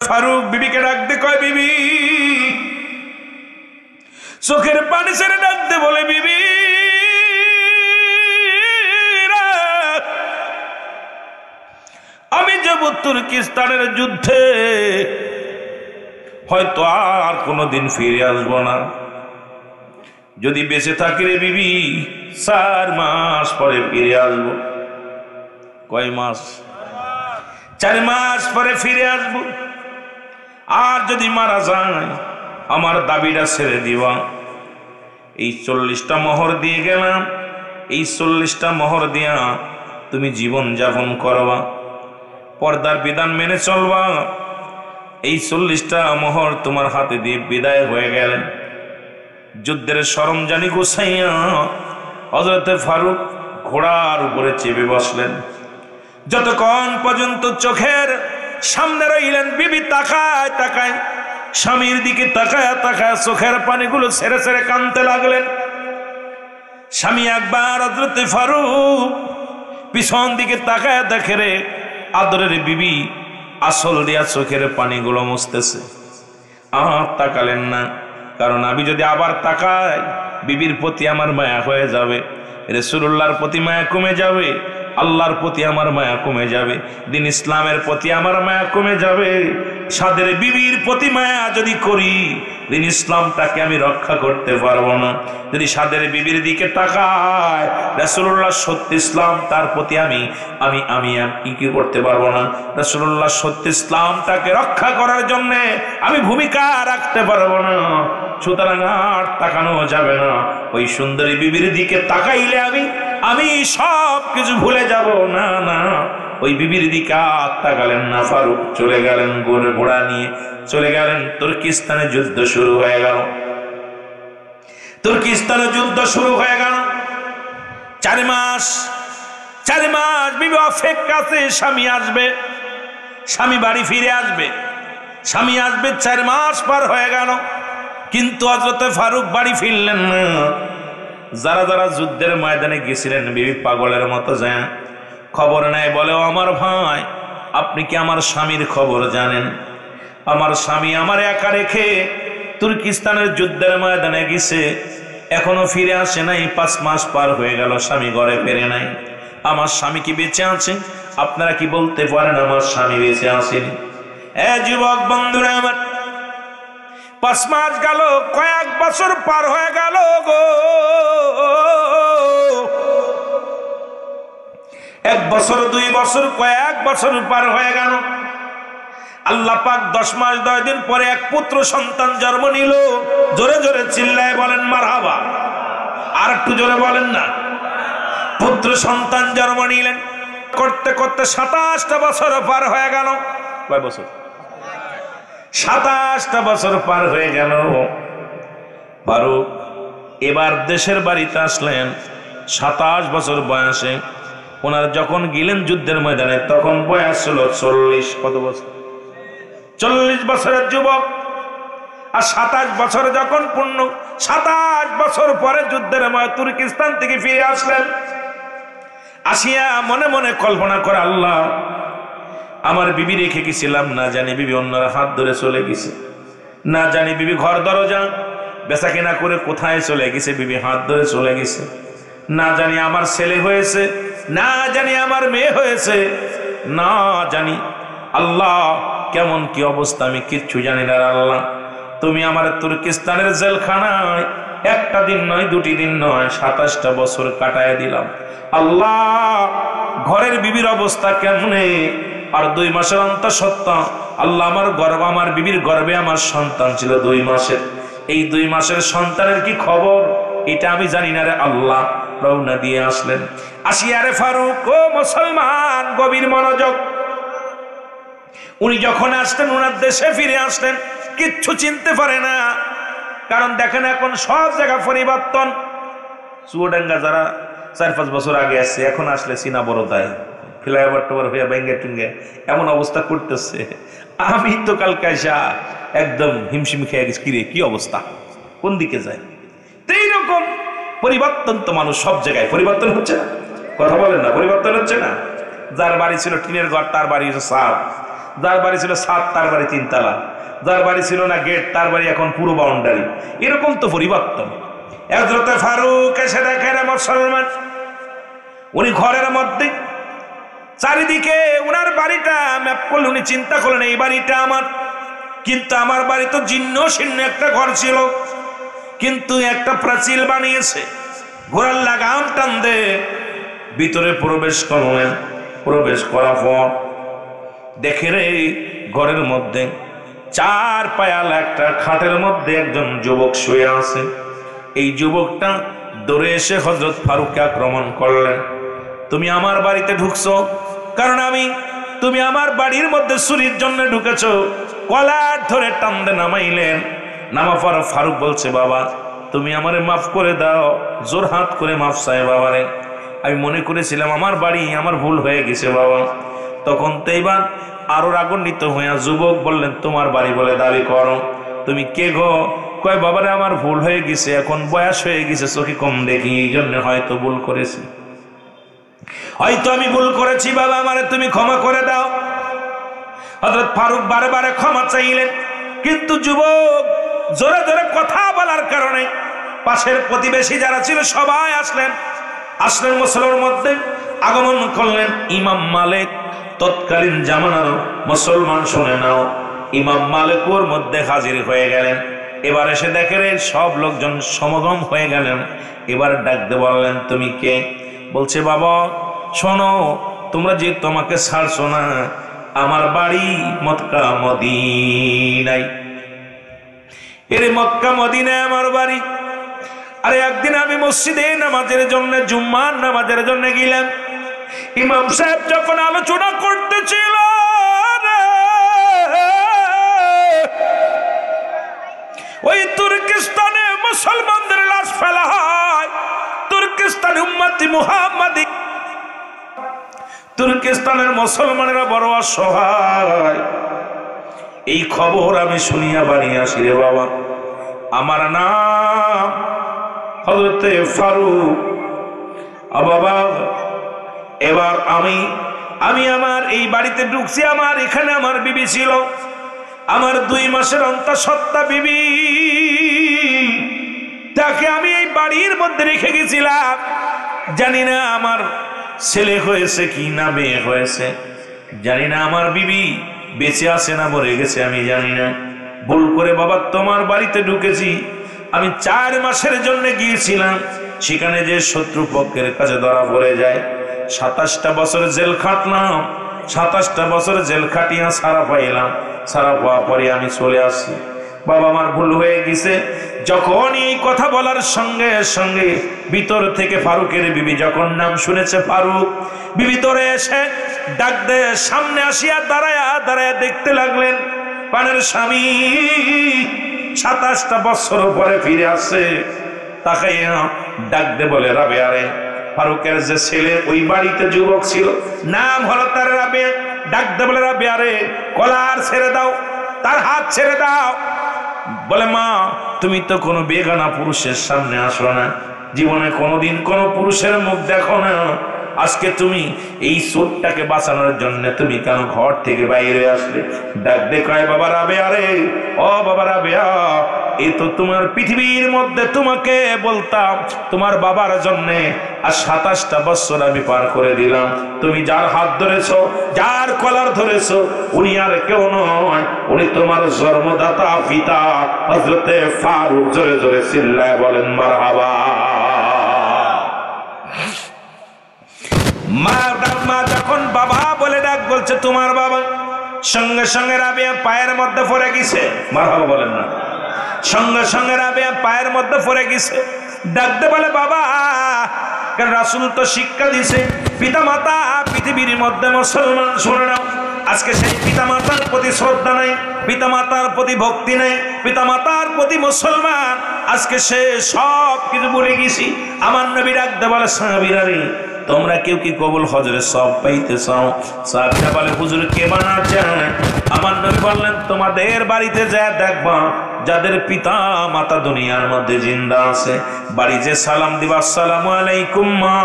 ফারুক বিবিকে ডাক দে, কয় বিবি, চোখের পানি ছেড়ে ডাক দে, বলে বিবি আমি যাব তুর্কিস্তানের যুদ্ধে, হয়তো আর কোনোদিন ফিরে আসবো না। যদি বেঁচে থাকি রে বিবি 4 মাস পরে ফিরে আসবো। কয় মাস? 4 মাস পরে ফিরে আসবো। আর যদি মারা যায় আমার দাবিটা ছেড়ে দিবা। এই 40টা মোহর দিয়ে গেলাম, এই 40টা মোহর দিয়া তুমি জীবন যাপন করবা, পর্দার বিধান মেনে চলবা। এই 40টা মোহর তোমার হাতে দিয়ে বিদায় হয়ে গেলেন। যুদ্ধের সরঞ্জানি গুছাইয়া হযরতে ফারুক ঘোড়ার উপরে চেপে বসলেন। যতক্ষণ পর্যন্ত চোখের সামনে রইলেন, বিবি তাকায় তাকায় স্বামীর দিকে তাকায় তাকায় চোখের পানিগুলো ছেড়ে ছেড়ে কাঁদতে লাগলেন। স্বামী একবার হযরতে ফারুক পিছন দিকে তাকায় দেখে রে আদরের বিবি আসল দিয়া চোখের পানিগুলো মুছতেছে। আর তাকালেন না, কারণ আমি যদি আবার তাকাই বিবির প্রতি আমার মায়া হয়ে যাবে, রাসূলুল্লাহর প্রতি মায়া কমে যাবে, আল্লাহর প্রতি আমার মায়া কমে যাবে, দিন ইসলামের প্রতি আমার মায়া কমে যাবে। সাদের বিবির প্রতি মায়া যদি করি দিন ইসলামটাকে আমি রক্ষা করতে পারবো না। যদি সাদের বিবির দিকে তাকায় রাসূলুল্লাহ সত্য ইসলাম তার প্রতি আমি আমি আমি কি করতে পারবো না। রাসূলুল্লাহ সত্য ইসলামটাকে রক্ষা করার জন্য আমি ভূমিকা রাখতে পারবো না। সুতরাং আর তাকানো যাবে না। ওই সুন্দরী বিবির দিকে তাকাইলে আমি সব কিছু ভুলে যাব। না না, ওই বিবির দিকে আর তাকালেন না। ফারুক চলে গেলেন, ঘোড়া নিয়ে চলে গেলেন। তুর্কিস্তানে যুদ্ধ শুরু হয়ে গেল। তুর্কিস্তানে যুদ্ধ শুরু হয়ে গেল। 4 মাস বিবি অপেক্ষাতে স্বামী আসবে, স্বামী বাড়ি ফিরে আসবে, স্বামী আসবে। 4 মাস পার হয়ে গেল, কিন্তু হযরতে ফারুক বাড়ি ফিরলেন না। যারা যারা যুদ্ধের ময়দানে গেছিলেন বিবি পাগলের মতো যায় খবর নেয়, বলে আমার ভাই আপনি কি আমার স্বামীর খবর জানেন? আমার স্বামী আমার একা রেখে তুর্কিস্তানের যুদ্ধের ময়দানে গেছে, এখনো ফিরে আসে নাই। 5 মাস পার হয়ে গেল, স্বামী ঘরে ফেরে নাই। আমার স্বামী কি বেঁচে আছে? আপনারা কি বলতে পারেন আমার স্বামী বেঁচে আসেনি? যুবক বন্ধুরা আমার, 5 মাস গেল, কয়েক বছর পার হয়ে গেল গো। 1 বছর 2 বছর কয়েক বছর পার হয়ে গেল। আল্লাহ পাক 10 মাস 10 দিন পরে এক পুত্র সন্তান জন্ম নিল। জোরে জোরে চিল্লায় বলেন মারহাবা। আর একটু জোরে বলেন না। পুত্র সন্তান জন্ম নিলেন। করতে করতে 27টা বছর পার হয়ে গেল। কয় বছর? 27টা বছর পার হয়ে গেল। ফারুক এবার দেশের বাড়িতে আসলেন 27 বছর বয়সে। ওনার যখন গেলেন যুদ্ধের ময়দানে তখন বয়স ছিল 40। কত বছর? 40 বছরের যুবক। আর 27 বছর যখন পূর্ণ, 27 বছর পরে যুদ্ধের তুর্কিস্তান থেকে ফিরে আসলেন। আসিয়া মনে মনে কল্পনা করে, আল্লাহ আমার বিবি রেখে গেছিলাম, না জানি বিবি অন্যরা হাত ধরে চলে গেছে, না জানি বিবি ঘর দরজা বেচা কেনা করে কোথায় চলে গেছে, বিবি হাত ধরে চলে গেছে, না জানি আমার ছেলে হয়েছে, না জানি আমার মেয়ে হয়েছে, না জানি আল্লাহ কেমন কি অবস্থা আমি কিচ্ছু জানি না। আল্লাহ তুমি আমার তুর্কিস্তানের জেলখানায় একটা দিন নয়, 2টি দিন নয়, 27টা বছর কাটায় দিলাম। আল্লাহ ঘরের বিবির অবস্থা কেমনে? আর 2 মাসের অন্তঃসত্ত্বা আল্লাহ আমার বিবির গর্ভে আমার সন্তান ছিল 2 মাসের। এই 2 মাসের সন্তানের কি খবর এটা আমি জানি না রে আল্লাহ। রওনা দিয়ে আসলেন। আসিয়া রে ফারুক ও মুসলমান, গভীর মনোযোগ। উনি যখন আসতেন ওনার দেশে ফিরে আসতেন, কিচ্ছু চিনতে পারে না। কারণ দেখেন এখন সব জায়গা পরিবর্তন। চুয়াডাঙ্গা যারা 4-5 বছর আগে আসছে এখন আসলে চিনা বড় দায়, ফ্লাইওভার টোভার হইয়া ব্যাঙ্গে টুঙ্গে এমন অবস্থা করতেছে। আমি তো কালকে আসা একদম হিমশিম খেয়ে গেছি, কিরে কি অবস্থা, কোন দিকে যায়। তো এইরকম পরিবর্তন তো মানুষ সব জায়গায় পরিবর্তন হচ্ছে না। কথা বলেন না, পরিবর্তন হচ্ছে না। যার বাড়ি ছিল টিনের ঘর তার বাড়ি হচ্ছে সাপ, যার বাড়ি ছিল 7 তার বাড়ি 3 তলা, যার বাড়ি ছিল না গেট তার বাড়ি এখন পুরো বাউন্ডারি। এরকম তো পরিবর্তন। হযরত ফারুক এসে দেখেন মুসলমান, উনি ঘরের মধ্যে চারিদিকে উনার বাড়িটা ম্যাপ করলে উনি চিন্তা করলেন এই বাড়িটা আমার, কিন্তু আমার বাড়ি তো জীর্ণ শীর্ণ একটা ঘর ছিল, কিন্তু একটা প্রাচীর বানিয়েছে, ঘোড়ার লাগাম টান দে ভিতরে প্রবেশ করলেন। প্রবেশ করার পর দেখে রে ঘরের মধ্যে 4 পায়াল একটা খাটের মধ্যে একজন যুবক শুয়ে আছে। এই যুবকটা দৌড়ে এসে হযরত ফারুককে আক্রমণ করলেন, তুমি আমার বাড়িতে ঢুকছো, কারণ তুমি আমার বাড়ির মধ্যে চুরির জন্য ঢুকেছো। কলার ধরে টানতে নামাইলেন। নামা পর ফারুক বলছে, বাবা তুমি আমারে মাফ করে দাও, জোর হাত করে মাফ চাই বাবারে, আমি মনে করেছিলাম আমার বাড়ি, আমার ভুল হয়ে গেছে বাবা। তখন তো এবার আরো রাগান্বিত হইয়া যুবক বললেন, তোমার বাড়ি বলে দাবি করো, তুমি কে গো? কয় বাবারে আমার ভুল হয়ে গেছে, এখন বয়স হয়ে গেছে, চোখে কম দেখি, এই জন্য হয়তো ভুল করেছি, হয়তো আমি ভুল করেছি বাবা, আমারে তুমি ক্ষমা করে দাও। হযরত ফারুক বারে বারে ক্ষমা চাইলেন, কিন্তু যুবক জোরে জোরে কথা বলার কারণে পাশের প্রতিবেশী যারা ছিল সবাই আসলেন মুসলমানের মধ্যে আগমন করলেন। ইমাম মালিক তৎকালীন জামানার মুসলমান, শুনে নাও, ইমাম মালিক ওর মধ্যে হাজির হয়ে গেলেন। এবার এসে দেখেন সব লোকজন সমাগম হয়ে গেলেন। এবার ডাকতে বললেন, তুমি কে? বলছে, বাবা শোনো, তোমরা যে তোমাকে ছাড়ছো না, আমার বাড়ি মক্কা মদিনায়। এর মক্কা মদিনায় আমার বাড়ি। আরে একদিন আমি মসজিদে নামাজের জন্য, জুম্মার নামাজের জন্য গেলাম। ইমাম সাহেব যখন আলোচনা করতেছিল, ওই তুর্কিস্তানে মুসলমানদের লাশ ফেলা হয়, তুর্কিস্তানে উম্মতি মুহাম্মাদি, তুর্কিস্তানের মুসলমানেরা বড় অসহায়। এই খবর আমি শুনিয়া বাড়ি আসি রে বাবা। আমার নাম হযরত ফারুক। বাবা এবার আমি আমার এই বাড়িতে ঢুকছি। আমার এখানে আমার বিবি ছিল, আমার 2 মাসের অন্তঃসত্ত্বা বিবি, তাকে আমি এই বাড়ির মধ্যে রেখে গেছিলাম। জানি না আমার ছেলে হয়েছে কি না মেয়ে হয়েছে, জানি না আমার বিবি বেঁচে আছে না মরে গেছে, আমি জানি না। ভুল করে বাবা তোমার বাড়িতে ঢুকেছি। আমি 4 মাসের জন্য গিয়েছিলাম, সেখানে যে শত্রু পক্ষের কাছে ধরা পড়ে যায়। 27টা বছর জেল খাটলাম, 27টা বছর জেল খাটিয়া সারা পাইলাম। সারা পাওয়ার পরে আমি চলে আসি। বাবা আমার ভুল হয়ে গেছে। যখন এই কথা বলার সঙ্গে সঙ্গে ভিতর থেকে ফারুকের বিবি যখন নাম শুনেছে ফারুক, বিবি তোরে এসে ডাক দে, সামনে আসিয়া দাঁড়ায়া দেখতে লাগলেন পানের স্বামী 27টা বছর পরে ফিরে আসছে। তাকে ডাক দে বলে, রাবেয়া রে। ফারুকের যে ছেলে ওই বাড়িতে যুবক ছিল, নাম হলো তার রাবেয়া। ডাক দে বলে, রাবেয়া রে, কলার ছেড়ে দাও, তার হাত ছেড়ে দাও। বলে, মা তুমি তো কোনো বেগানা পুরুষের সামনে আসো না, জীবনে কোনোদিন কোনো পুরুষের মুখ দেখো না, আজকে তুমি এই চোরটাকে বাঁচানোর জন্য তুমি কেন ঘর থেকে বাইরে আসলে? ডাক দে কয়, বাবা রাবেয়া রে, ও বাবা রাবেয়া, এই তো তোমার পৃথিবীর মধ্যে তোমাকে বলতাম তোমার বাবার জন্যে, আর 27টা বছর আমি পার করে দিলাম। তুমি যার হাত ধরেছো, যার কলার ধরেছো, উনি আর কেউ নয়, উনি তোমার জন্মদাতা পিতা হযরতে ফারুক। জোরে জোরে চিল্লায় বলেন মারহাবা। মা যখন বাবা বলে ডাক বলছে তোমার বাবা, সঙ্গে সঙ্গে রাবেয়া পায়ের মধ্যে পড়ে গেছে। মারহাবা বলেন না। সঙ্গে সঙ্গে রাবেয়া পায়ের মধ্যে পড়ে গেছে। ডাকতে বলে, বাবা, কারণ রাসূল তো শিক্ষা দিছে, পিতা মাতা পৃথিবীর মধ্যে মুসলমান, শুনে নাও, আজকে সেই পিতা মাতার প্রতি শ্রদ্ধা নাই, পিতা মাতার প্রতি ভক্তি নাই, পিতা মাতার প্রতি মুসলমান, আজকে সে সব কিছু ভুলে গেছি। আমার নবী ডাকতে বলে, সাহাবীরা রে, তোমরা কেউ কি কবুল হজরে সব পাইতে চাও? সাহাবীরা বলে, হুজুর কে মানা চায়? আমার নবী বললেন, তোমাদের বাড়িতে যা দেখবা যাদের পিতা মাতা দুনিয়ার মধ্যে জিন্দা আছে, বাড়ি যে সালাম দিবা, আসসালামু আলাইকুম মা,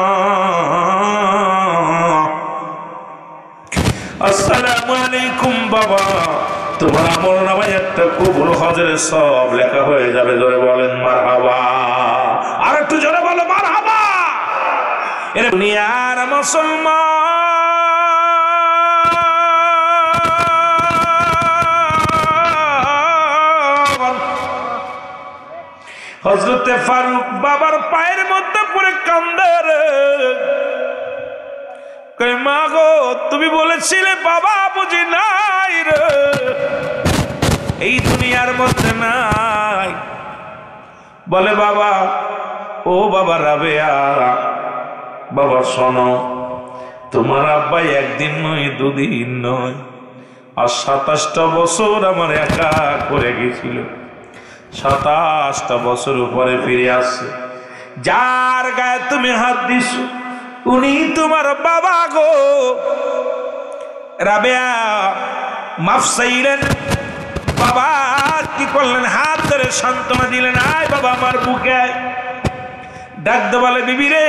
আসসালামু আলাইকুম বাবা, তোমার আমল নামায় একটা কবুল হজের সব লেখা হয়ে যাবে। জোরে বলেন মারহাবা। আর একটু জোরে বলো মারহাবা। এর দুনিয়ার মুসলমান হযরতে ফারুক বাবার পায়ের মধ্যে পড়ে কান্দে রে। কই মা গো, তুমি বলেছিলে বাবা বুঝি নাই রে, এই দুনিয়ার মধ্যে নাই। বলে বাবা, ও বাবা রাবেয়া, বাবা শোনো, তোমার আব্বাই একদিন নয় দুদিন নয় আর 27টা বছর আমার একা করে গেছিল। 27টা বছর উপরে ফিরে আসছে। যার গায়ে তুমি হাত দিছো উনি তোমার বাবা গো। রাবেয়া মাফ চাইলেন, বাবা কি করলেন? হাত ধরে সান্ত্বনা দিলেন, আয় বাবা আমার বুকে আয়। ডাকতে বলে, বিবি রে,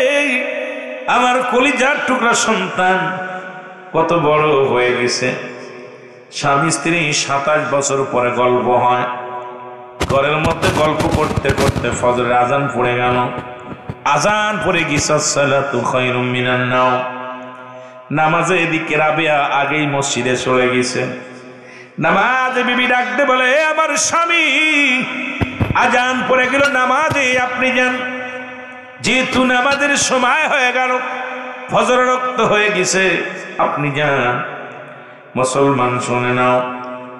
আমার কলিজার টুকরা সন্তান কত বড় হয়ে গেছে। স্বামী স্ত্রী 27 বছর পরে গল্প হয়। ঘরের মধ্যে গল্প করতে করতে ফজরের আজান পড়ে গেল। আজান পড়ে গেছে, সালাতু খায়রুম মিনান নাওম। নামাজে এদিকে রাবেয়া আগেই মসজিদে চলে গেছে। নামাজে বিবি ডাকতে বলে, আমার স্বামী আজান পড়ে গেল, নামাজে আপনি যান। যেহেতু নামাজের সময় হয়ে গেল, ফজর রক্ত হয়ে গেছে, আপনি যান। মুসলমান শুনে নাও,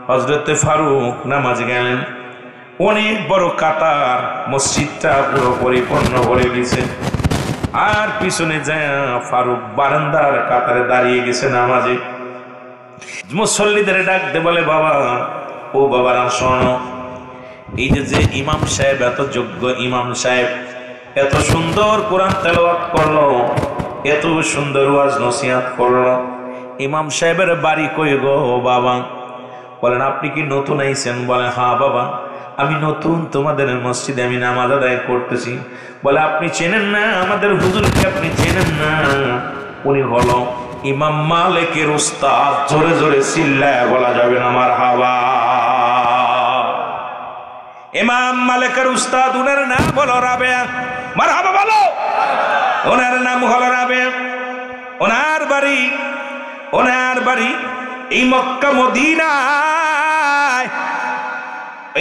হযরতে ফারুক নামাজ গেলেন। অনেক বড় কাতার, মসজিদটা পুরো পরিপূর্ণ হয়ে গেছে। আর পিছনে যায় ফারুক বারান্দার কাতারে দাঁড়িয়ে গেছে নামাজে। মুসল্লিদের ডাকতে বলে, বাবা, ও বাবারা শোনো, এই যে ইমাম সাহেব, এত যোগ্য ইমাম সাহেব, এত সুন্দর কোরআন তেলাওয়াত করলো, এত সুন্দর ওয়াজ নসিহত করলো, ইমাম সাহেবের বাড়ি কই গো বাবা? বলেন, আপনি কি নতুন আইছেন? বলে, হ্যাঁ বাবা, আমি নতুন, তোমাদের মসজিদে আমি নামাজ আদায় করতেছি। বলে, আপনি চেনেন না আমাদের হুজুরকে? আপনি চেনেন না? উনি হলো ইমাম মালিকের উস্তাদ। জোরে জোরে চিল্লায় বলা যাবে না মারহাবা। ইমাম মালিকের উস্তাদ, উনার নাম হলো রাবেয়া। মারহাবা বলো। ওনার নাম হলো রাবেয়া। ওনার বাড়ি এই মক্কা মদিনায়,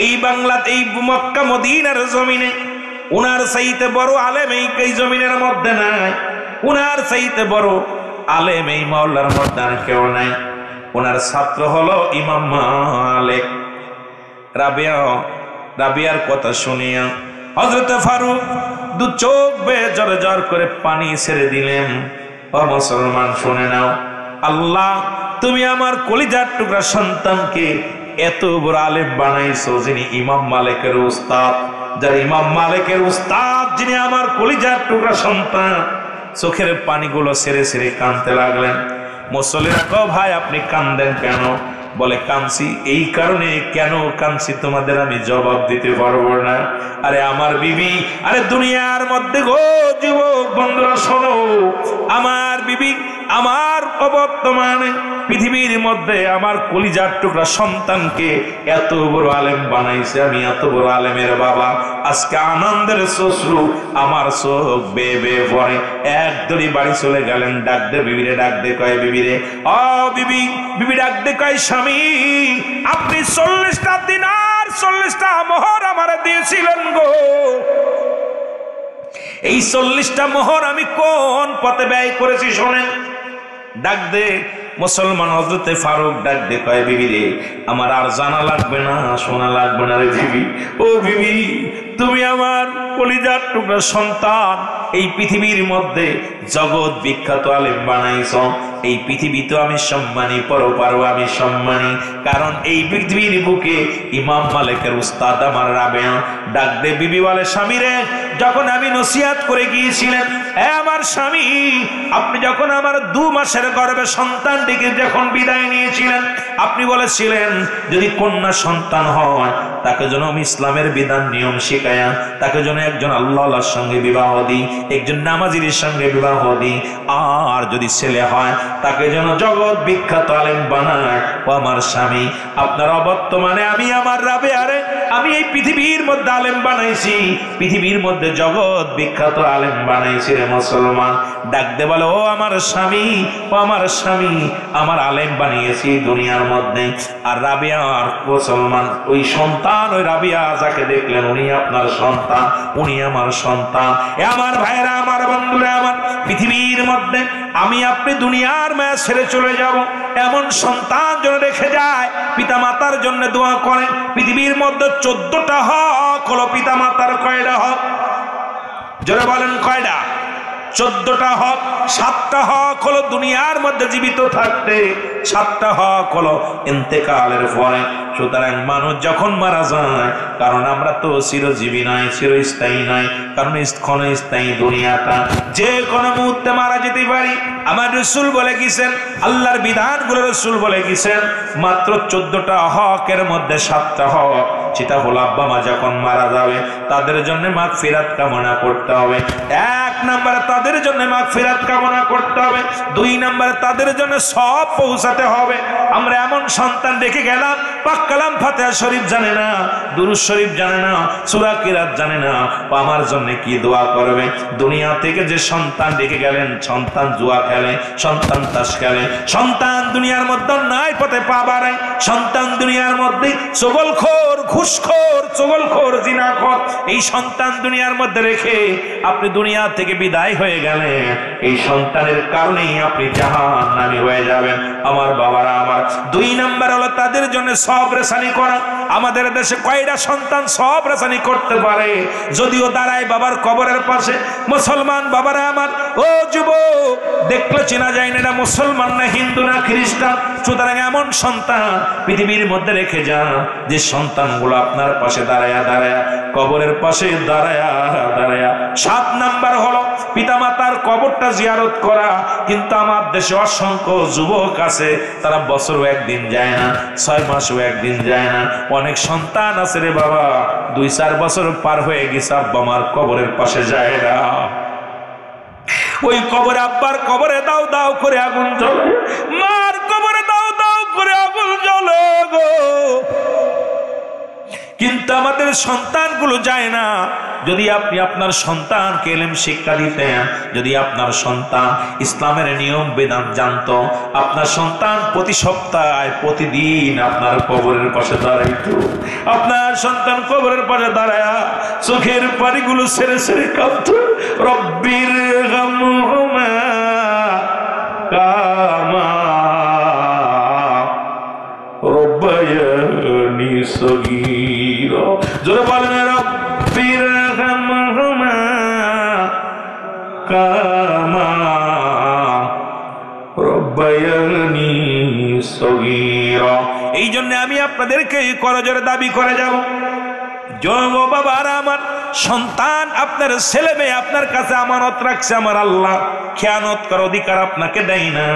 এই বাংলাতে, এই মক্কা মদিনার জমিনে। উনার চাইতে বড় আলেম এই জমিনের মধ্যে নাই। উনার চাইতে বড় আলেম এই মহল্লার মধ্যে আর কেউ নাই। ওনার ছাত্র হলো ইমাম মালিক। রাবেয়ার কথা শুনিয়া হযরতে ফারুক দু চোখ বেয়ে জরে জর করে পানি ছেড়ে দিলেন। ও মুসলমান শুনে নাও, আল্লাহ তুমি আমার কলিজার টুকরা সন্তানকে এত বড় আলেম বানাইছো, যিনি ইমাম মালিকের উস্তাদ। যার ইমাম মালিকের উস্তাদ, যিনি আমার কলিজার টুকরা সন্তান। চোখের পানিগুলো ছেড়ে ছেড়ে কাঁদতে লাগলেন। মুসল্লিরা কও, ভাই আপনি কাঁদেন কেন? বলে, কাঁদছি এই কারণে। কেন কাঁদছি তোমাদের আমি জবাব দিতে পারবো না। আরে আমার বিবি, আরে দুনিয়ার মধ্যে গো যুবক বন্ধুরা শোনো, আমার বিবি আমার অবর্তমানে পৃথিবীর মধ্যে আমার কলিজার টুকরা সন্তানকে এত বড় আলেম বানাইছে। আমি এত বড় আলেমের বাবা। আজকে আনন্দের শ্বশ্রু আমার চোখ বেয়ে বেয়ে পড়ে। একদমই বাড়ি চলে গেলেন। ডাকতে বিবিরে, ডাকতে কয়, বিবিরে, ও বিবি। বিবি ডাকতে কয়, স্বামী আপনি 40টা দিনার 40টা মোহর আমারে দিয়েছিলেন গো। এই 40টা মোহর আমি কোন পথে ব্যয় করেছি শোনেন। ডাক দে মুসলমান হযরতে ফারুক ডাক দে কয়, বিবি রে, আমার আর জানা লাগবে না, শোনা লাগবে না রে বিবি। ও বিবি, তুমি আমার কলিজার টুকরা সন্তান। এই পৃথিবীর মধ্যে জগৎ বিখ্যাত আলেম বানাইছ। এই পৃথিবীতে আমি সম্মানী, পরপারও আমি সম্মানী। কারণ এই পৃথিবীর বুকে ইমাম মালিকের উস্তাদ আমার রাবেয়া। ডাক দে বিবি বলে, স্বামী রে, যখন আমি নসিহত করে গিয়েছিলেন, আমার স্বামী, আপনি যখন আমার 2 মাসের গর্ভে সন্তানটিকে যখন বিদায় নিয়েছিলেন, আপনি বলেছিলেন যদি কন্যা সন্তান হয় তাকে যেন আমি ইসলামের বিধান নিয়ম শিখায়া তাকে যেন একজন আল্লাহর সঙ্গে বিবাহ দিই, একজন নামাজির সঙ্গে বিবাহ দিই। আর যদি ছেলে হয় তাকে যেন জগৎ বিখ্যাত আলেম বানায়। ও আমার স্বামী, আপনার অবর্তমানে আমি আমার রাবেয়ারে আমি এই পৃথিবীর মধ্যে আলেম বানাইছি, পৃথিবীর মধ্যে জগৎ বিখ্যাত আলেম বানাইছি রে মুসলমান। ডাক দে বলে, ও আমার স্বামী, ও আমার স্বামী, আমার আলেম বানিয়েছি দুনিয়ার মধ্যে। আর রাবেয়ার মুসলমান ওই সন্তান, ওই রাবেয়া যাকে দেখলেন উনি আপনার সন্তান, উনি আমার সন্তান। এ আমার ভাইরা, আমার বন্ধুরা, আমার পৃথিবীর মধ্যে আমি আপনি দুনিয়ার মায়া ছেড়ে চলে যাব, এমন সন্তান যেন রেখে যায়। পিতা মাতার জন্য দোয়া করেন। পৃথিবীর মধ্যে 14টা হক হলো পিতা মাতার। কয়টা হক? জোরে বলেন কয়টা? 14টা হক। 7টা হক হলো দুনিয়ার মধ্যে জীবিত থাকতে, 7টা হক হলো ইন্তেকালের পরে। সুতরাং মানুষ যখন মারা যায়, কারণ আমরা তো চিরজীবী নয়, চিরস্থায়ী নয়, কারণ ক্ষণস্থায়ী দুনিয়াটা, যে কোনো মুহূর্তে মারা যেতে পারি। আমার রাসূল বলে গেছেন, আল্লাহর বিধানগুলো রাসূল বলে গেছেন, মাত্র 14টা হকের মধ্যে 7টা হক, সেটা হলো আব্বা মা যখন মারা যাবে তাদের জন্য মাগফিরাত কামনা করতে হবে। 1 নম্বরে তাদের জন্য মাগফিরাত কামনা করতে হবে। 2 নম্বরে তাদের জন্য সওয়াব পৌঁছাতে হবে। আমরা এমন সন্তান রেখে গেলাম, পাক কালাম ফাতিহা শরীফ জানে না, দুরূদ শরীফ জানে না, সূরা কিরাত জানে না, আমার জন্য কি দোয়া করবে? দুনিয়া থেকে যে সন্তান রেখে গেলেন, সন্তান জুয়া খেলে, সন্তান তাস খেলে, সন্তান দুনিয়ার মধ্যে নাই পথে পা বাড়ায়, সন্তান দুনিয়ার মধ্যে চগলখোর, ঘুষখোর, চগলখোর, জিনাখোর, এই সন্তান দুনিয়ার মধ্যে রেখে আপনি দুনিয়া থেকে বিদায় হয়ে গেলেন। এই সন্তানের কারণেই আপনি জাহান্নামী হয়ে যাবেন। আমার বাবারা, আমার 2 নম্বর হলো তাদের জন্য সওয়াব রেসানি করা। আমাদের দেশে কয়টা সন্তান সওয়াব রেসানি করতে পারে? যদিও দাঁড়ায় বাবার কবরের পাশে। মুসলমান বাবারা আমার, ও যুবক, দেখলে চেনা যায় না এটা মুসলমান না হিন্দু না খ্রিস্টান। সুতরাং এমন সন্তান পৃথিবীর মধ্যে রেখে যান, যে সন্তানগুলো আপনার পাশে দাঁড়ায়া দাঁড়ায়া, কবরের পাশে দাঁড়ায়া দাঁড়ায়া। 7 নাম্বার হলো পিতামাতার কবরটা জিয়ারত করা। কিন্তু আমার দেশে অসংখ্য যুবক আছে, তারা বছরও একদিন যায় না, 6 মাসও একদিন যায় না। অনেক সন্তান আছে রে বাবা, 2-4 বছর পার হয়ে গেছে, আব্বা মার কবরের পাশে যায় না। ওই কবরে, আব্বার কবরে দাও দাও করে আগুন জ্বলে, মার কবরে দাও দাও করে আগুন জ্বলে গো। কিন্তু আমাদের সন্তানগুলো যায় না। যদি আপনি আপনার সন্তানকে ইলম শিক্ষা দিতেন, যদি আপনার সন্তান ইসলামের নিয়ম বিধান জানতো, আপনার সন্তান প্রতি সপ্তাহে প্রতিদিন আপনার কবরের পাশে দাঁড়াইতো। আপনার সন্তান কবরের পাশে দাঁড়ায়া চোখের পানিগুলো ছেড়ে ছেড়ে কাঁদতো, রব্বির গামহুমা কামা রব্বায়ানি সগীরা। জোরে বলেন, রব্বির গামহুমা কামা রব্বায়ানি সগীরা। এই জন্য আমি আপনাদেরকে করজোরে দাবি করে যাব, জন্ম বাবার, আমার সন্তান, আপনার ছেলে মেয়ে আপনার কাছে আমানত রাখছে আমার আল্লাহ, খেয়ানত করার অধিকার আপনাকে দেয় না।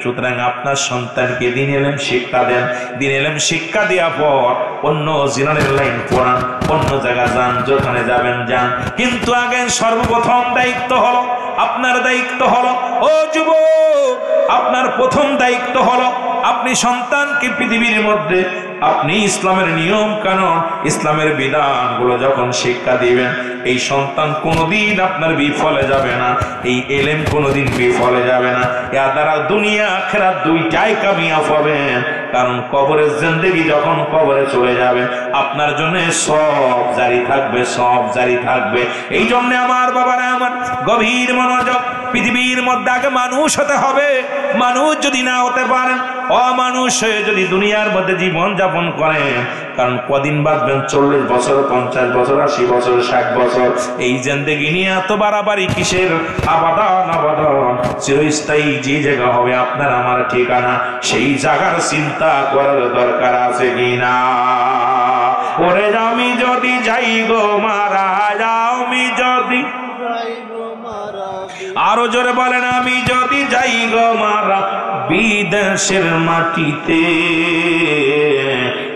সুতরাং আপনার সন্তানকে দিন ইলম শিক্ষা দেন। দিন ইলম শিক্ষা দেওয়ার পর অন্য জিনারের লাইন পড়ান, অন্য জায়গা যান, যেখানে যাবেন যান। কিন্তু আগে সর্বপ্রথম দায়িত্ব হলো, আপনার দায়িত্ব হলো, ও যুবক, আপনার প্রথম দায়িত্ব হলো আপনি সন্তানকে পৃথিবীর মধ্যে আপনি ইসলামের নিয়ম কানুন, ইসলামের বিধানগুলো যখন শিক্ষা দিবেন, এই সন্তান কোনোদিন আপনার বিফলে যাবে না, এই ইলম কোনোদিন বিফলে যাবে না। এর দ্বারা দুনিয়া আখিরাত দুইটাই কামিয়াব হবেন। কারণ কবরের জিন্দেগি যখন কবরে চলে যাবে, আপনার জন্য সব জারি থাকবে, সব জারি থাকবে। এই জন্য আমার বাবারা আমার, গভীর মনোযোগ। পৃথিবীর মধ্যে আগে মানুষ হতে হবে। মানুষ যদি না হতে পারেন, অমানুষ হয়ে যদি দুনিয়ার মধ্যে জীবন যাপন করেন, কারণ কদিন বাঁচবেন? 40 বছর, 50 বছর, 80 বছর, 60 বছর। এই জিন্দেগি নিয়ে এত বাড়াবাড়ি কিসের? আবাদান আবাদান, চিরস্থায়ী যে জায়গা হবে আপনার আমার ঠিকানা, সেই জায়গার চিন্তা করার দরকার আছে কিনা? ওরে আমি যদি যাই গো মারা, আমি যদি, আরো জোরে বলেন, আমি যদি যাই গো মারা বিদেশের মাটিতে,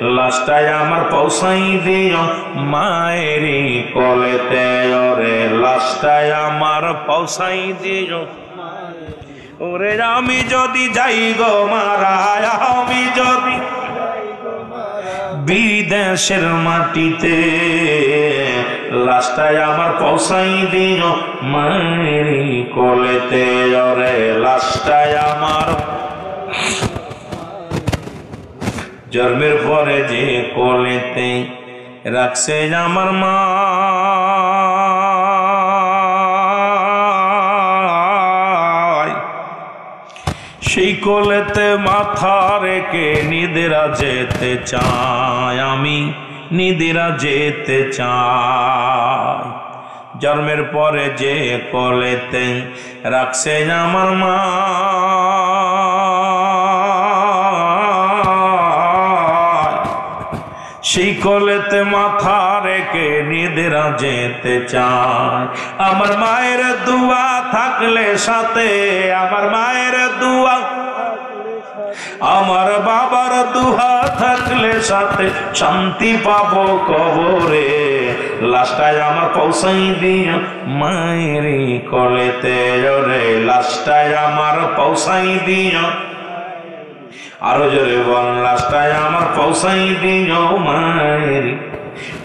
লাশটাই আমার পৌঁছাই দিও মায়েরই কোলেতে ওরে লাশটাই আমার পৌঁছাই দিও ওরে আমি যদি যাই গো মারা আমি যদি বিদেশের মাটিতে লাশটাই আমার পৌঁছাই দিও মায়েরই কোলেতে ওরে লাশটাই আমার জন্মের পরে যে কোলেতে রাখছে আমার মা সেই কোলেতে মাথা রেখে নিদেরা যেতে চাই আমি নিদেরা যেতে চাই জন্মের পরে যে কোলেতে রাখছে আমার মা সেই কোলেতে মাথা রেখে নিদেরা যেতে চায় আমার মায়ের দুয়া থাকলে সাথে আমার মায়ের দুয়া আমার বাবার দুয়া থাকলে সাথে শান্তি পাবো কবরে লাশটাই আমার পৌঁছাই দিও মায়েরই কোলেতে ওরে লাশটাই আমার পৌঁছাই দিও আরো জোরে বল লাশটাই আমার পৌঁছাই দিও মায়ের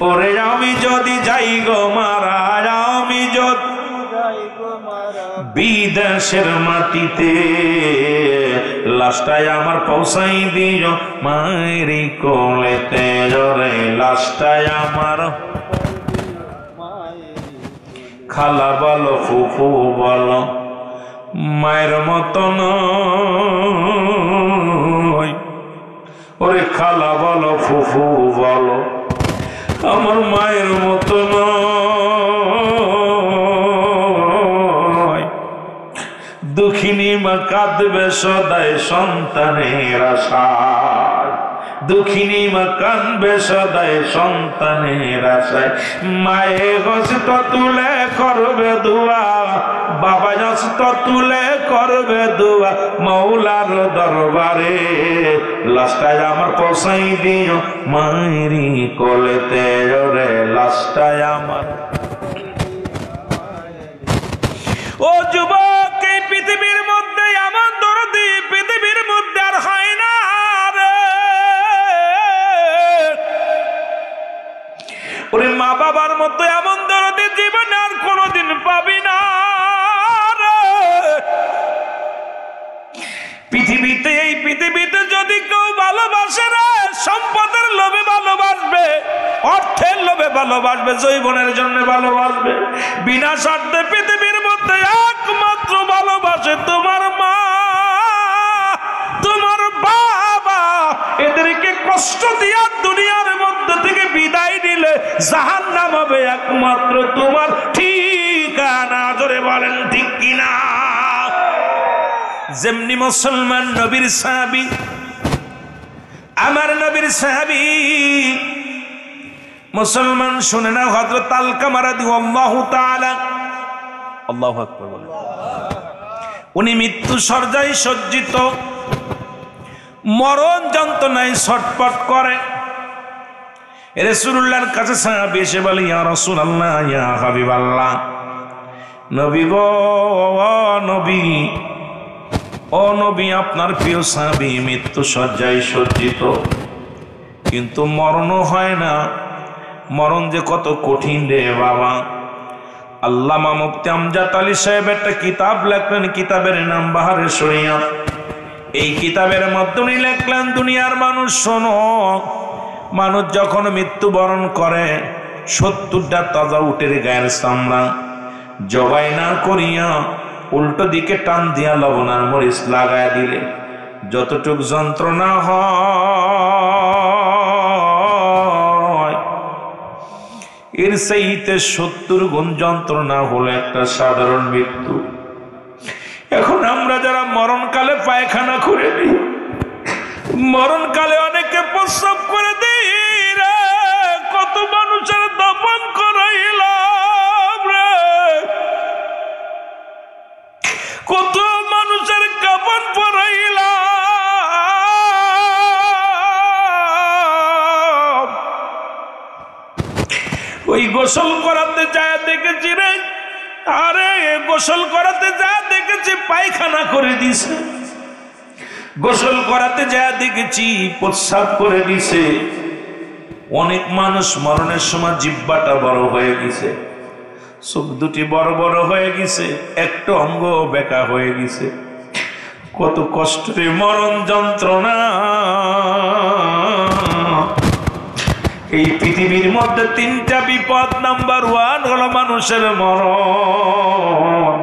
ওরে আমি যদি যাই গো মারা আমি যদি বিদেশের মাটিতে লাশটাই আমার পৌঁছাই দিও মায়ের কোলেতে ওরে লাশটাই আমার খালা বলো ফুফু বলো মায়ের মতন ওরে খালা বলো ফুফু বলো আমার মায়ের মতো নয় দুঃখিনী মা কাঁদবে সদাই সন্তানের আশায় দুঃখিনী মা কাঁদবে সদাই সন্তানের আশায় মায়ে হস্ত তুলে করবে দোয়া বাবা হস্ত তুলে করবে দোয়া মৌলার দরবারে লাশটাই আমার পৌঁছাই দিও মায়েরই কোলেতে ওরে লাশটাই আমার ও যুবক এই পৃথিবীর মধ্যে এমন দরদি পৃথিবীর মধ্যে আর হয় না রে ওরে মা বাবার মতো এমন দরদি জীবনে আর কোনোদিন পাবি না পৃথিবীতে এই পৃথিবীতে যদি কেউ ভালোবাসে রে সম্পদের লোভে ভালোবাসবে অর্থের লোভে ভালোবাসবে যৌবনের জন্য ভালোবাসবে বিনা স্বার্থে পৃথিবীর মধ্যে একমাত্র ভালোবাসে তোমার মা তোমার বাবা এদেরকে কষ্ট দিয়া দুনিয়ার মধ্যে থেকে বিদায় দিলে জাহান্নাম হবে একমাত্র তোমার ঠিকানা জোরে বলেন ঠিক কিনা যেমনি মুসলমান নবীর সাহাবী আমার নবীর সাহাবী মুসলমান শুনে না হযরত আলকামা রাদিয়াল্লাহু তাআলা আল্লাহু আকবার বলেন উনি মৃত্যু শয্যায় সজ্জিত মরণ যন্ত্রণায় ছটফট করে রাসূলুল্লাহর কাছে সাহাবী এসে বলে ইয়া রাসূলুল্লাহ ইয়া হাবিবাল্লাহ নবী গো নবী ও নবী আপনার প্রিয় সাহাবী মৃত্যু শয্যায় সজ্জিত কিন্তু মরণ হয় না মরণ যে কত কঠিন রে বাবা আল্লামা মুফতি আমজাদ আলী সাহেব একটা কিতাব লেখলেন কিতাবের নাম বাহারে শরিয়ত এই কিতাবের মাধ্যমে লেখলেন দুনিয়ার মানুষ শোনো মানুষ যখন মৃত্যুবরণ করে 70টা তাজা উটের গায়ের চামড়া জবাই না করিয়া উল্টো দিকে টান দিয়া লবণ আর মরিচ লাগায় দিলে যতটুক যন্ত্রণা হয় এর চাইতে 70 গুণ যন্ত্রণা হলো একটা সাধারণ মৃত্যু এখন আমরা যারা মরণকালে পায়খানা করে দিই মরণকালে অনেকে প্রস্রাব করে দিই রে কত মানুষের দাফন করাইলাম রে কত মানুষের কাফন পরাইলাম ওই গোসল করাতে যায় দেখেছি রে, আরে গোসল করাতে যা দেখেছি পায়খানা করে দিছে, গোসল করাতে যা দেখেছি প্রস্রাব করে দিছে। অনেক মানুষ মরণের সময় জিহ্বাটা বড় হয়ে গেছে, চোখ দুটি বড় বড় হয়ে গেছে, একটা অঙ্গ বেঁকা হয়ে গেছে। কত কষ্টের মরণ যন্ত্রণা। এই পৃথিবীর মধ্যে তিনটা বিপদ, নাম্বার 1 হলো মানুষের মরণ,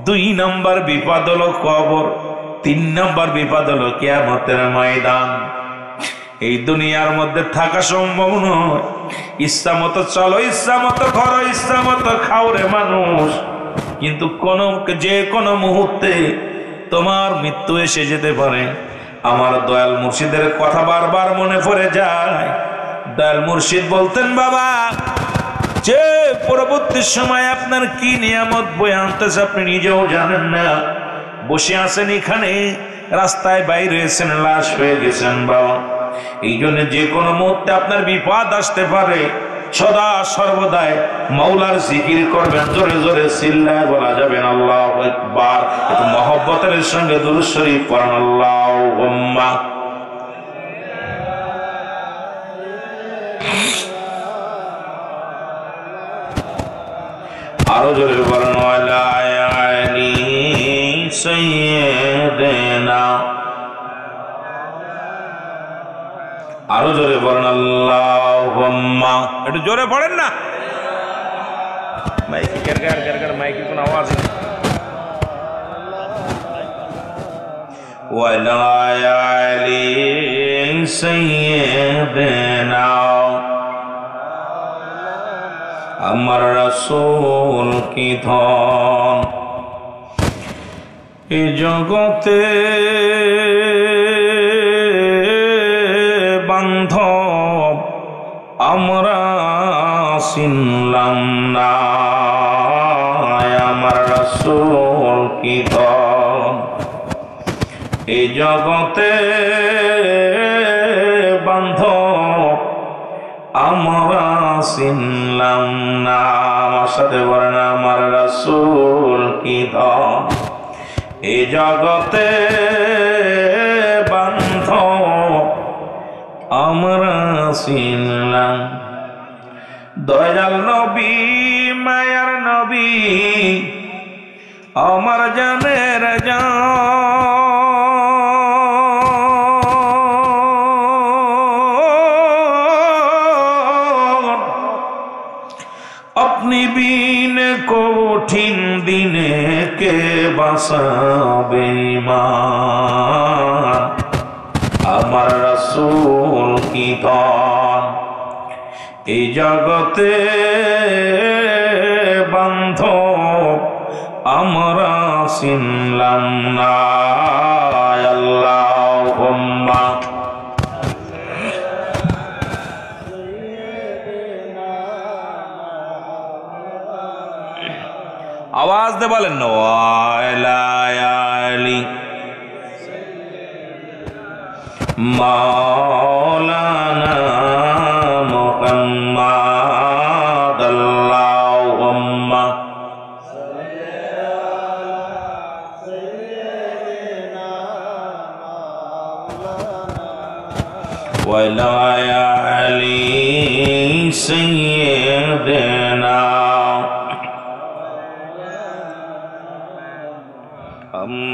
2 নাম্বার বিপদ হলো কবর, 3 নাম্বার বিপদ হলো কিয়ামতের ময়দান। এই দুনিয়ার মধ্যে থাকা সম্ভব নয়। ইচ্ছা মতো চলো, ইচ্ছা মতো করো, ইচ্ছা মতো খাও রে মানুষ, কিন্তু যে কোনো মুহূর্তে তোমার মৃত্যু এসে যেতে পারে। আমার দয়াল মুর্শিদের কথা বারবার মনে পড়ে যায়। দয়াল মুর্শিদ বলতেন, বাবা যে পরবর্তী সময় আপনার কি নিয়ামত বয়ে আনতেছে আপনি নিজেও জানেন না। বসে আছেন এখানে, রাস্তায় বাইরে এসেছেন, লাশ হয়ে গেছেন বাবা। এই জন্য যে কোনো মুহূর্তে আপনার বিপদ আসতে পারে। সদা সর্বদাই মাওলার জিকির করবেন, জোরে জোরে চিল্লায় বলা যাবেন আল্লাহু আকবার। একটু মহব্বতের সঙ্গে দুরূদ শরীফ পড়েন, আল্লাহুম্মা। আরো জোরে বলেন, ওয়ালা আলি সাইয়্যিদিনা। আরো জোরে বলেন, আল্লাহুম্মা। একটু জোরে পড়েন না, মাইকি গেরগার মাইকি কোন আওয়াজ নেই। ওয়ালা আলি সাইয়্যিদিনা। আমার রাসূল কি ধন এই জগতে বান্ধব আমরা চিনলাম না। আমার রাসূল কি ধন এই জগতে বান্ধব আমরা চিনলাম না। আমার সাথে বলেন, আমার রাসূল কি ধন এই জগতে বান্ধব আমরা চিনলাম। দয়াল নবী, মায়ার নবী, আমার জানের জান, আপনি বিন কঠিন দিনে কে বাঁচাবে ঈমান। আমার রাসূল কি ধন এই জগতে বান্ধব আমরা চিনলাম না। আল্লাহুম্মা। আওয়াজ দে বলেন, ওয়ালা আলি মাওলানা মুহাম্মাদ। আল্লাহুম্মা ওয়ালা আলি সাইয়্যিদিনা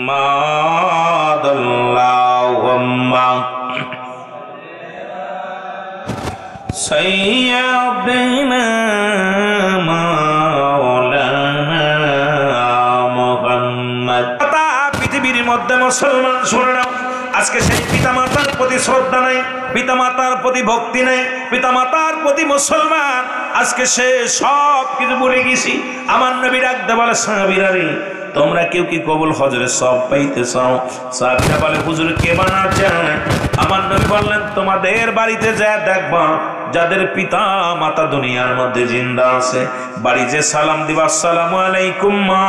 মুহাম্মাদ। আল্লাহুম্মা সাইয়্যিদিনা মাওলানা মুহাম্মদ। পৃথিবীর মধ্যে মুসলমান শুনে নাও, আজকে সেই পিতামাতার প্রতি শ্রদ্ধা নাই, পিতামাতার প্রতি ভক্তি নাই, পিতামাতার প্রতি মুসলমান আজকে সে সব কিছু ভুলে গেছি। আমার নবী ডাকতে বলে, সাহাবীরা রে তোমরা কেউ কি কবুল হজরে সব পাইতে চাও? সাহাবীরা বলে, হুজুর কে বানা চায়? আমার নবী বললেন, তোমাদের বাড়িতে যা দেখবা যাদের পিতা মাতা দুনিয়ার মধ্যে জিন্দা আছে, বাড়ি যে সালাম দিবা, আসসালামু আলাইকুম মা,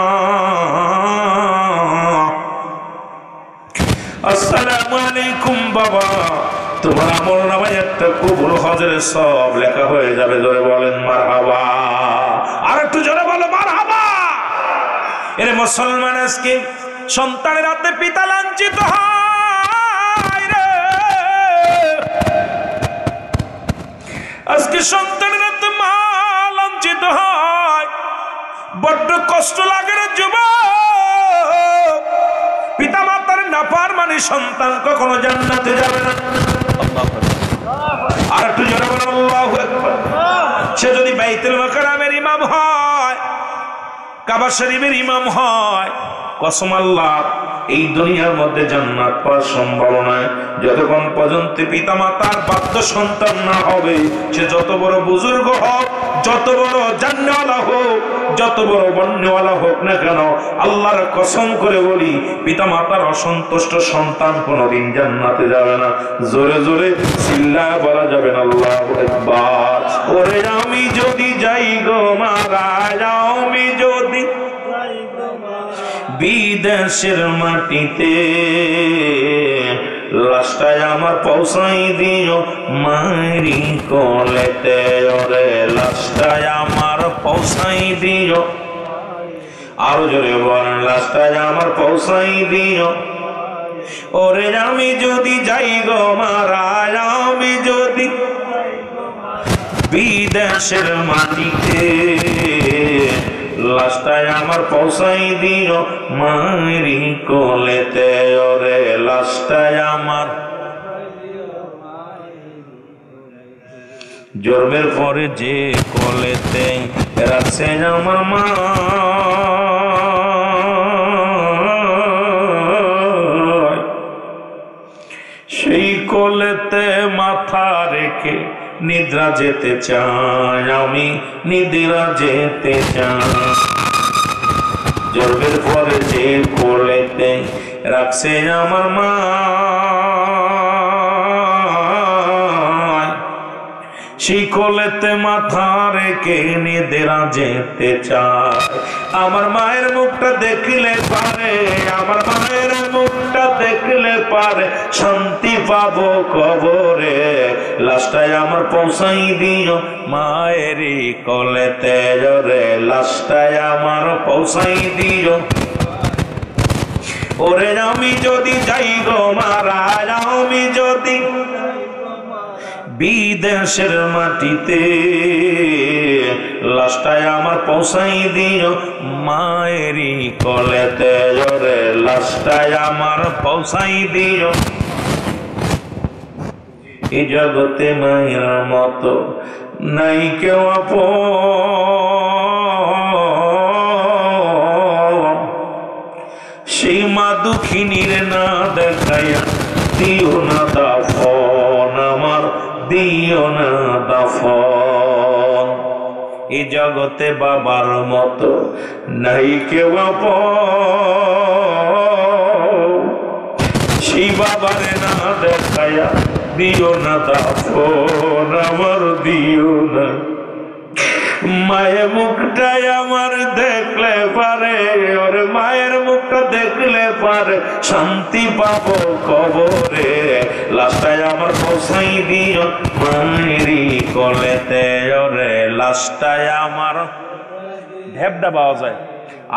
আসসালামু আলাইকুম বাবা, তোমার আমল নামায় একটা কবুল হজের সব লেখা হয়ে যাবে। জোরে বলেন মারহাবা। আর একটু জোরে বলো মারহাবা। এর মুসলমান আজকে সন্তানের হাতে পিতা লাঞ্ছিত হয় রে। আজকে সন্তানের হাতে মা লাঞ্ছিত হয়, বড্ড কষ্ট লাগে রে যুবক। পিতা মাতার নাফরমানি সন্তান কখনো জান্নাতে যাবে না। আর একটু জোরে বলেন আল্লাহু আকবার। সে যদি বাইতুল মুকাররমের ইমাম হয়, কাবা শরীফের ইমাম হয়, কসম আল্লাহ এই দুনিয়ার মধ্যে জান্নাত পাওয়া সম্ভব নয় যতক্ষণ পর্যন্ত পিতা মাতার বাধ্য সন্তান না হবে। সে যত বড় বুজুর্গ হোক, যত বড় জান্নাতওয়ালা হোক, যত বড় বন্যওয়ালা হোক না কেন, আল্লাহর কসম করে বলি পিতা মাতার অসন্তুষ্ট সন্তান কোনোদিন জান্নাতে যাবে না। জোরে জোরে চিল্লায় বলা যাবে না আল্লাহু আকবার। ওরে আমি যদি যাই গো মারা, আমি যদি বিদেশের মাটিতে, লাশটায় আমার পৌঁছাই দিও মায়েরি কোলেতে। ওরে লাশটায় আমার পৌঁছাই দিও, আরো জোরে বলেন লাশটায় আমার পৌঁছাই দিও। ওরে আমি যদি যাই গো মারা, আমি যদি বিদেশের মাটিতে, লাশটায় আমার পৌঁছাই দিও মায়েরি কোলেতে। ওরে লাশটায় আমার জন্মের পরে যে কোলেতে রাখছে আমার মা, সেই কোলেতে মাথা রেখে নিদ্রা যেতে চাই, আমি নিদ্রা যেতে চাই। জন্মের পরে যে কোলেতে রাখছে আমার মা, সেই কোলেতে মাথা রেখে নিদ্রা যেতে চাই। আমার মায়ের মুখটা দেখলে পারে, আমার মায়ের মুখটা দেখলে পারে শান্তি পাবো কবরে। লাশটায় আমার পৌঁছাই দিও মায়েরই কোলেতে। ওরে লাশটায় আমার পৌঁছাই দিও। ওরে আমি যদি যাই গো মারা, আমি যদি বিদেশের মাটিতে, লাশটায় আমার পৌঁছাই দিও মায়েরই কোলেতে। ওরে লাশটায় আমার পৌঁছাই দিও। এই জগতে মায়ের মতো নাই কেউ আপন, সেই মা দুঃখিনীর না দেখাইয়া দিও না দাফন, আমার দিও না দাফন। এই জগতে বাবার মতো নাই কেউ আপন, সেই বাবারে না দেখাইয়া দিও না দাফন, আমার দিও না। মায়ের মুখটাই আমার দেখলে পারে, ওরে মায়ের মুখটা দেখলে পারে শান্তি পাবো কবরে। লাশটায় আমার পৌঁছাই দিও মায়েরই কোলেতে। ওরে লাশটায় আমার, ঢেপটা পাওয়া যায়,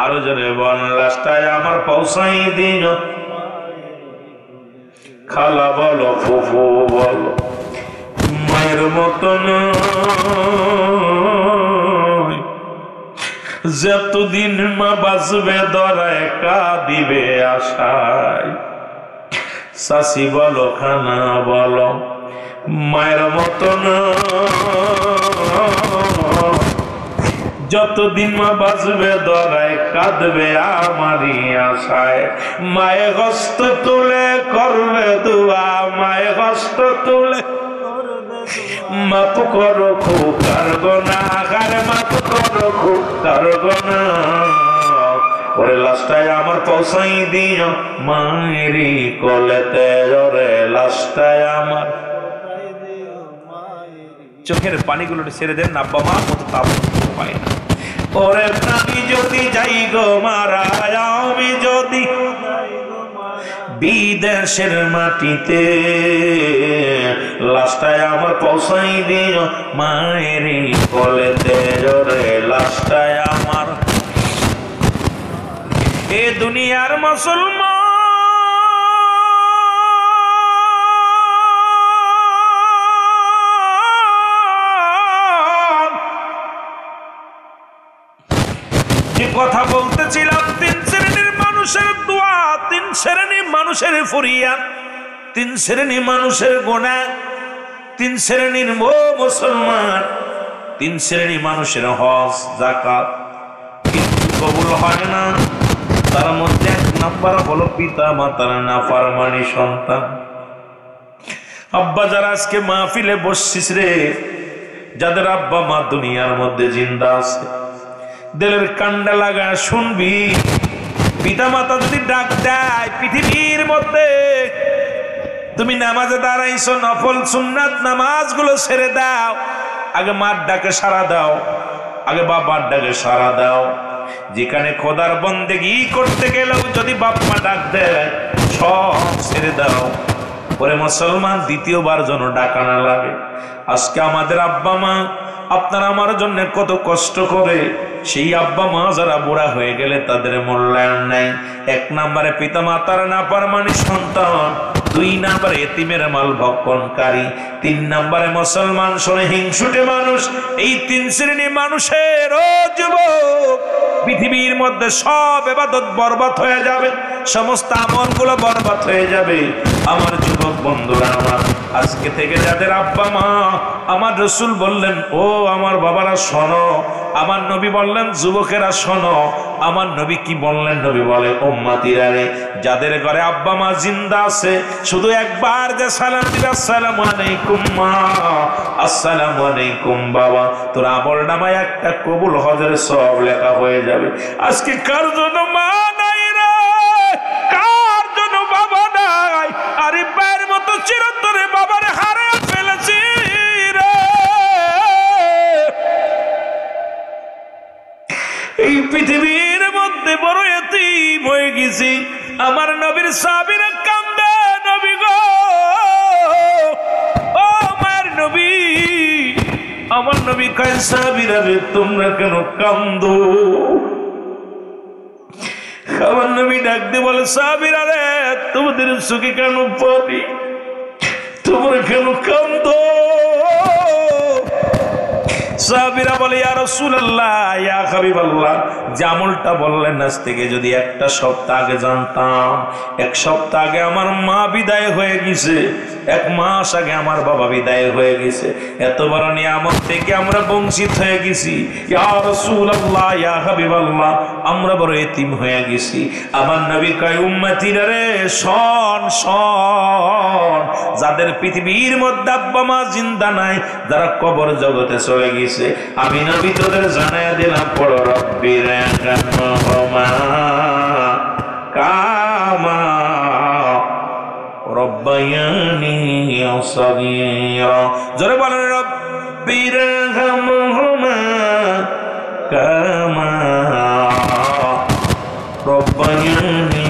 আরো জোরে বল লাশটায় আমার পৌঁছাই দিও। খালা বলো ফুফু বলো মায়ের মতন যতদিন মা বাঁচবে ধরায় কাঁদিবে আশায়। শাশি বলো খানা বলো মায়ের মতন যতদিন মা বাঁচবে ধরায় কাঁদবে আমারই আশায়। মায়ে হস্ত তুলে করবে দুয়া, মায়ে হস্ত তুলে মাপ করো খোকার গোনাগার, মাপ করো খোকার গোনা। ওরে লাশটায় আমার পৌঁছাই দিও মায়েরই কোলেতে। ওরে লাশটায় আমার, চোখের পানিগুলো ছেড়ে দেন, আব্বা মা মতো তাপ পায় না। ওরে আমি যদি যাই গো মারা, আমি যদি দেশের মাটিতে, লাশটায় আমার পৌঁছাই দিও মায়ের কোলেতে, জোরে লাশটায় আমার। এ দুনিয়ার মুসলমান যে কথা বলতেছিলাম, তিন শ্রেণীর মানুষের দোয়া, তিন শ্রেণীর মানুষের ফরিয়াদ, তিন শ্রেণীর মানুষের গুনাহ, তিন শ্রেণীর মুসলমান, তিন শ্রেণীর মানুষের হজ যাকাত কিন্তু কবুল হয় না। তার মধ্যে এক নাম্বার হলো পিতা মাতার নাফরমানি সন্তান। আব্বা যারা আজকে মাহফিলে বসছিস রে, যাদের আব্বা মা দুনিয়ার মধ্যে জিন্দা আছে, দিলের কান্ডা লাগা শুনবি, পিতা মাতা যদি ডাক দেয় পৃথিবীর মধ্যে, তুমি নামাজে দাঁড়াইছো, নফল সুন্নাত নামাজগুলো ছেড়ে দাও, আগে মার ডাকে সাড়া দাও, আগে বাবার ডাকে সাড়া দাও। যেখানে খোদার বন্দেগি করতে গেলেও যদি বাপ মা ডাক দেয়, সব ছেড়ে দাও। পরে মুসলমান দ্বিতীয়বার যেন ডাকা না লাগে। আজকে আমাদের আব্বা মা আপনারা আমার জন্য কত কষ্ট করে, সেই আব্বা মা যারা বুড়া হয়ে গেলে তাদের মূল্যায়ন নাই। এক নম্বরে পিতা মাতার নাফরমানি সন্তান, দুই নম্বরে এতিমের মাল ভক্ষণকারী, তিন নম্বরে মুসলমান শোনে হিংসুটে মানুষ। এই তিন শ্রেণীর মানুষের ও যুবক, পৃথিবীর মধ্যে সব ইবাদত বরবাদ হয়ে যাবে, সমস্ত আমলগুলো বরবাদ হয়ে যাবে। আমার যুবক বন্ধুরা আমার, আজকে থেকে যাদের আব্বা মা, আমার রাসূল বললেন ও আমার বাবারা শোনো, আমার নবী বললেন যুবকেরা শোনো, আমার নবী কি বললেন? নবী বলে উম্মতিরা রে, যাদের ঘরে আব্বা মা জিন্দা আছে, শুধু একবার যে সালাম দিবে, আসসালামু আলাইকুম মা, আসসালামু আলাইকুম বাবা, তোর আমল নামায় একটা কবুল হজের সওয়াব লেখা হয়ে যাবে। আজকে কার জন্য মা নাই রে, কার জন্য বাবা নাই? আরে পায়ের মতো চিরতরে বাবার হারিয়ে ফেলেছি রে। এই পৃথিবীর মধ্যে বড় এতিম হয়ে গেছি। আমার নবীর সাহাবীরা কান্দে, নবী গো, ও আমার নবী, আমার নবী কয় সাহাবীরা রে তোমরা কেন কান্দো? আমার নবী ডাক দিয়ে বলে সাহাবীরা রে তোমাদের চোখে কেন পানি, তোমরা কেন কান্দো? সাহাবীরা বলে ইয়া রাসূলুল্লাহ, ইয়া হাবিবাল্লাহ, যে আমলটা বললেন আজ থেকে যদি একটা সপ্তাহ আগে জানতাম, এক সপ্তাহ আগে আমার মা বিদায় হয়ে গেছে, এক মাস আগে আমার বাবা বিদায় হয়ে গেছে, এত বড় নিয়ামত থেকে আমরা বঞ্চিত হয়ে গেছি। ইয়া রাসূলুল্লাহ, ইয়া হাবিবাল্লাহ, আমরা বড় এতিম হয়ে গেছি। আমার নবী কয় উম্মতিরা রে শোন শোন, যাদের পৃথিবীর মধ্যে আব্বা মা জিন্দা নাই, যারা কবর জগতে চলে গেছে, আমি নবী তোদের জানায়া দিলাম, পড়ো রব্বির রহমহুমা কামা রব্বায়ানি সগীরা। জোরে বলেন রব্বির রহমহুমা কামা রব্বায়ানি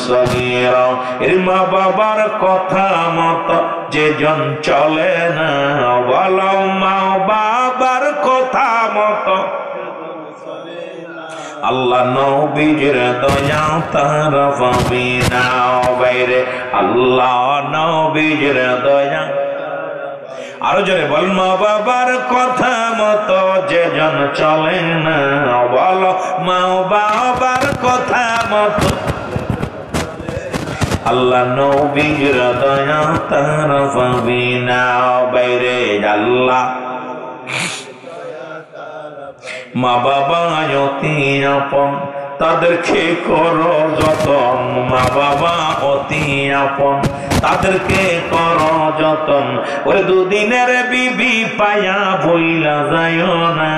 সগীরা। এর মা বাবার কথা মতো যেজন চলে না, বলো মা বাবার কথা মতো আল্লাহ নবীর দয়া তার পাবি না বাইরে, আল্লাহ নবীর দয়া। আরো জোরে বল, মা বাবার কথা মতো যেজন চলে না, বলো মা বাবার কথা মতো আল্লাহ নবীর দয়া তার পাবি না বাইরে। আল্লাহ মা বাবা অতি আপন, তাদেরকে করো যতন, মা বাবা অতি আপন, তাদেরকে করো যতন। ওই দুদিনের বিবি পায়া বইলা যায় না,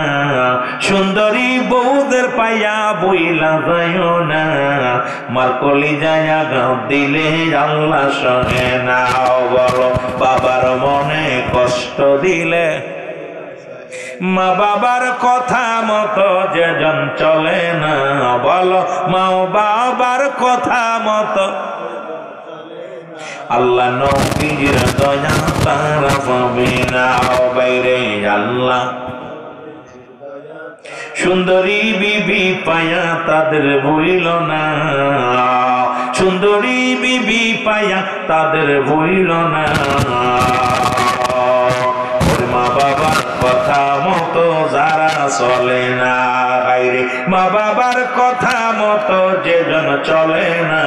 সুন্দরী বউদের পায়া বইলা যায় না, মার কলিজায় আঘাত দিলে আল্লাহ সহে না। বলো বাবার মনে কষ্ট দিলে, মা বাবার কথা মতো যেজন চলে না, বলো মা বাবার কথা মতো আল্লাহ নবীর দয়া তারা পাবে না বাইরে আল্লাহ সুন্দরী বিবি পায়া তাদের ভুলিল না সুন্দরী বিবি পায়া তাদের ভুলিল না মা বাবার কথা মতো যারা চলে না হায়রে মা বাবার কথা মতো যেজন চলে না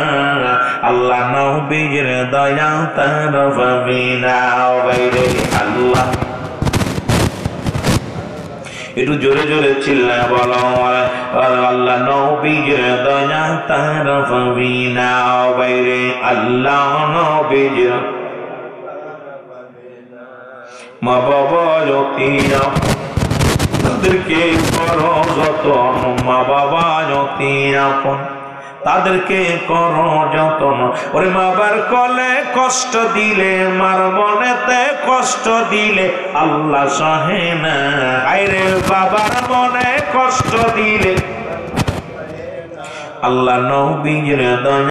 আল্লাহ নবীর দয়া তার পাবে না বাইরে আল্লাহ একটু জোরে জোরে চিল্লায় বলো আল্লাহ নবীর দয়া তার পাবে না বাইরে আল্লাহ নবীর মা বাবা যতীনা তাদেরকে করো যতন মা বাবা যতীনাপন তাদেরকে করো যতন ওরে বাবার কলে কষ্ট দিলে মার মনেতে কষ্ট দিলে আল্লাহ সহে না আইরে বাবার মনে কষ্ট দিলে আল্লাহ নবীর দয়া